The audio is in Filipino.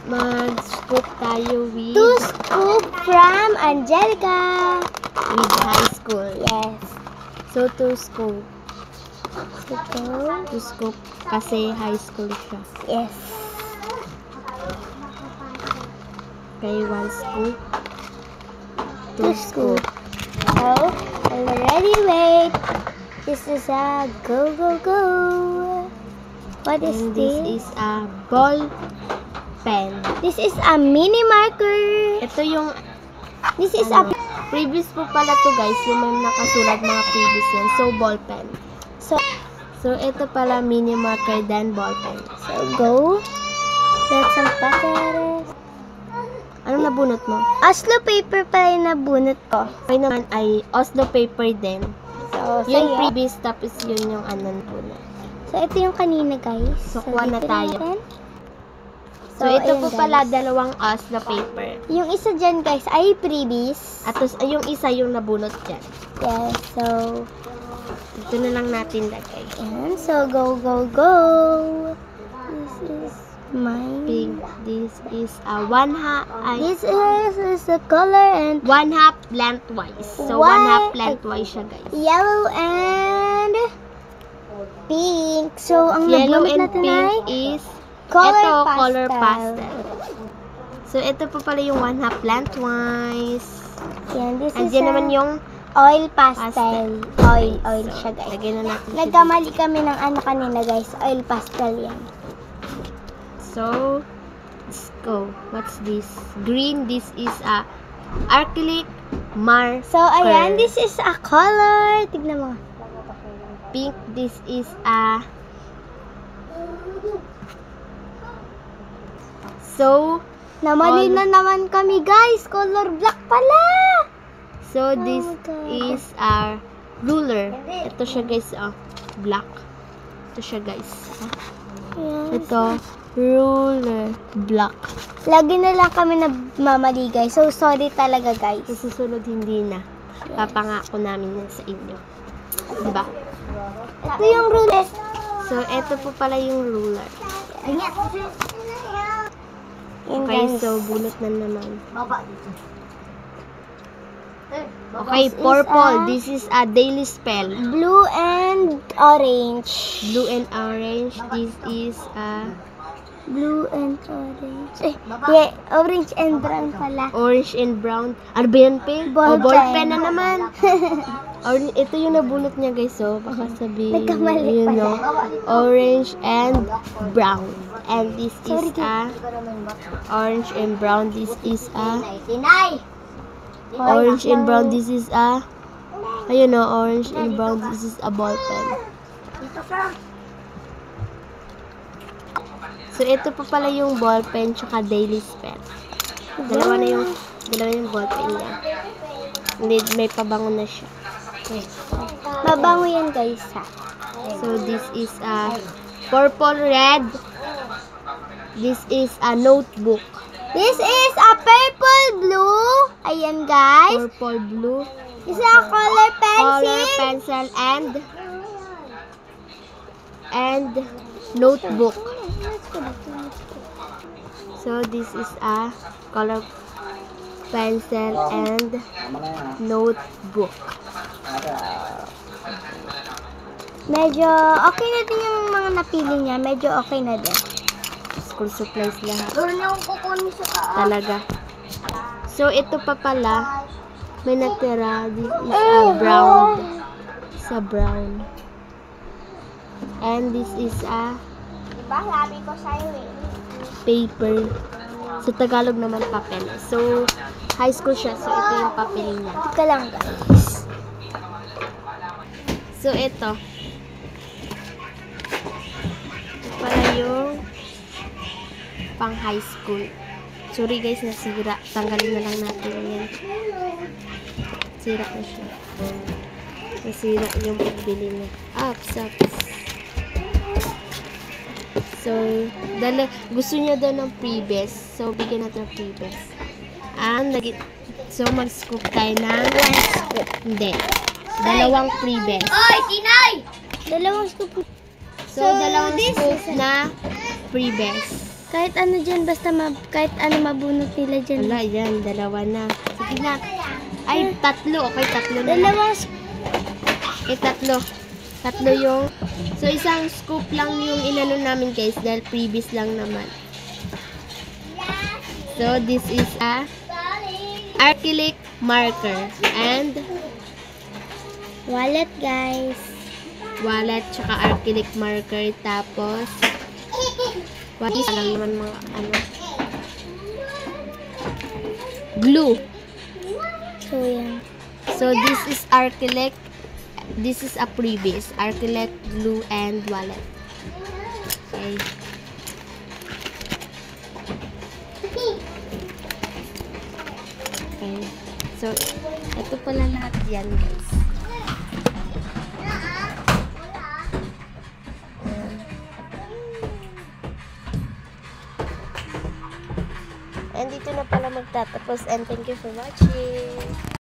Mag-scoop tayo with 2 scoop from Angelica. with high school. Yes. So 2 scoop. Ito. 2 scoop kasi high school siya. Yes. Okay, 1 scoop. 2 2 scoop. So, already wait. This is a go, go, go. What is And this? this is a ball pen. This is a mini marker. Ito yung This is ano, previous po pala to guys, yung may nakasulat mga previous yan. So, ball pen. So, ito pala mini marker then ball pen. So, go. Let's some papeles. Ano nabunot mo? Oslo paper pala yung nabunot ko. Okay naman ay Oslo paper din. So, Yung sa'yo. previous tapos yun yung ano nabunot. So, ito yung kanina, guys. So, kuha na dito tayo. natin. So, ito ayun, po guys. pala dalawang Oslo paper. Yung isa dyan, guys, ay previous. At tapos, yung isa yung nabunot dyan. Yes, so, Ito na lang natin lagay. ayan. So, go, go, go. This is mine. Pink. This is a 1/2. This is the color and 1/2 lengthwise. So, Why- 1/2 lengthwise siya, guys. yellow and pink. So, ang Yellow nabunot and natin pink ay is color ito, pastel. color pastel. So, ito po pala yung 1/2 lengthwise. Yan, this is Andiyan naman yung oil pastel. Oil So, siya, guys. lagyan na natin siya Nagkamali kami ng ano kanina, guys. Oil pastel yan. So, let's go. What's this? Green. This is a acrylic marker. So, ayan, this is a color. Tignan mo. Pink. This is a... So, Namali na naman kami, guys. Color black pala. so this my God. is a ruler. Ito siya, guys. Oh, black. Ito siya, guys. Ayan. Ito, ruler. Black. Lagi na lang kami nagmamali, guys. So, sorry talaga, guys. Sa susunod, hindi na. Papangako namin yan sa inyo. Diba? Ito yung ruler. So, ito po pala yung ruler. Yan, Okay, guys. so bunot na naman. This Okay, is purple. a- This is a daily spell. Blue and orange. Blue and orange. This is a Blue and orange. Yeah, orange and brown pala. orange and brown. Ano ba yan, pen? Ball Ball pen. pen na naman. Ito yung nabunot niya, guys. So, baka sabihin, Nagkamali pala. orange and brown. And this is Sorry, a orange and brown. This is a Tinay! orange and brown. This is a ayun o, orange and brown. This is a ball pen. So, ito pa pala yung ball pen tsaka daily spell. Dalawa yung ball pen niya. May pabango na siya. Okay. Mabango yan, guys, ha? So, this is a purple red. This is a notebook. This is a purple blue. Ayan, guys. Purple blue. This is a color pencil. Color pencil and notebook. So, this is a color pencil and notebook. Medyo okay na din yung mga napili niya. Medyo okay na din. School supplies lahat. Doon yung kukunin sa taas. Talaga. So, ito pa pala. May natira. This is a brown. It's a brown. And this is a Diba? Sabi ko sa'yo eh. paper. Sa Tagalog naman papel. So, high school siya. So, ito yung papel niya. Ika lang, guys. So, ito. Para yung pang high school. Sorry guys, nasira. Tanggalin na lang natin yan. Sira na siya. Nasira yung pagbili niya. Ups. So, gusto niya daw ng freebest. So, bigyan natin ng freebest. So, mag-scoop tayo ng hindi. Dalawang freebest. Oy, Tinay! Dalawang scoop. So, dalawang scoop na freebest. Kahit ano dyan, basta kahit ano mabunot nila dyan. Wala, yan. Dalawa na. Sige na. Ay, tatlo. Okay, tatlo na. Dalawang Eh, tatlo. Tatlo yung... So, isang scoop lang yung inano namin, guys. Dahil previous lang naman. So, this is a acrylic marker. And wallet, guys. wallet, tsaka acrylic marker. Tapos, what is lang naman mga ano. Glue. So, yan. So, this is acrylic. This is a previous. Acrylic, glue, and wallet. Okay. Okay. So, ito pala lahat yan, guys. And dito na pala magtatapos. And thank you for watching.